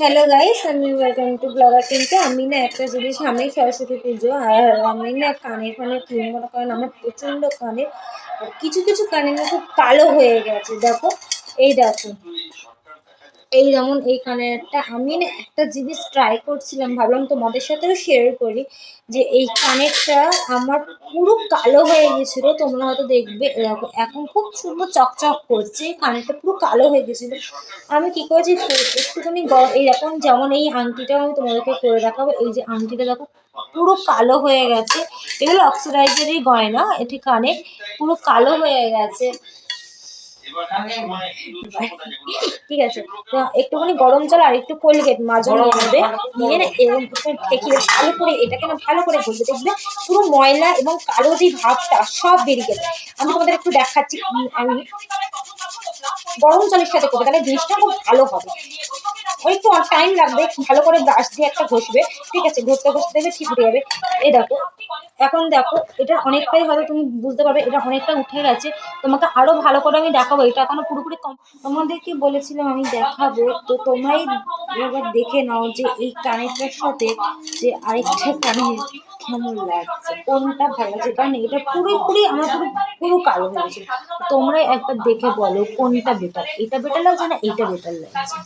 Hello guys, আমি welcome to blogger টিমকে। আমি না একটা জিনিস, সামনেই সরস্বতী পুজো, আর আমি না কানের ক্লিন মনে করেন আমার প্রচণ্ড কানে, আর কিছু কিছু কানে না খুব কালো হয়ে গেছে। দেখো, এই দেখো, এই যেমন এই কানেরটা আমি না একটা জিনিস ট্রাই করছিলাম, ভাবলাম তোমাদের সাথেও শেয়ার করি। যে এই কানেরটা আমার পুরো কালো হয়ে গেছিল, তোমরা হয়তো দেখবে। এরকম এখন খুব সুন্দর চকচক করছে, কানেরটা পুরো কালো হয়ে গেছিল। আমি কি করেছি, একটুখানি এইরকম, যেমন এই আংটিটা আমি তোমাদেরকে করে দেখাবো। এই যে আংটিটা দেখো, পুরো কালো হয়ে গেছে। এগুলো অক্সিডাইজারই গয়না, এটি কানে পুরো কালো হয়ে গেছে। ঠিক আছে, তো একটুখানি গরম জল আর একটু কোলগেট মাজন নিয়ে নেবে, নিয়ে না এরকম ঠেকিয়ে ভালো করে এটাকে না ভালো করে ঘষবে, দেখবে পুরো ময়লা এবং কালো যে ভাবটা সব বেরিয়ে গেছে। আমি তোমাদের একটু দেখাচ্ছি। আমি গরম জলের সাথে করবে, তাহলে জিনিসটা খুব ভালো হবে। ওই একটু টাইম লাগবে, ভালো করে ব্রাশ দিয়ে একটা ঘষবে। ঠিক আছে, ঘষতে ঘষতে দেখবে ঠিক উঠে যাবে। এই দেখো, এখন দেখো এটা অনেকটাই হয়তো তুমি বুঝতে পারবে, এটা অনেকটা উঠে গেছে। তোমাকে আরো ভালো করে আমি দেখাবো, এটা এখনো পুরোপুরি কম। তোমাদেরকে বলেছিলাম আমি দেখাবো, তো তোমরাই এবার দেখে নাও যে এই কানেরটার সাথে যে আরেকটা কানের কেমন লাগছে, কোনটা ভালো লাগছে। কারণ এটা পুরোপুরি আমার পুরো পুরো কালো হয়ে গেছে। তোমরাই একবার দেখে বলো কোনটা বেটার, এটা বেটার লাগছে না এইটা বেটার লাগছে।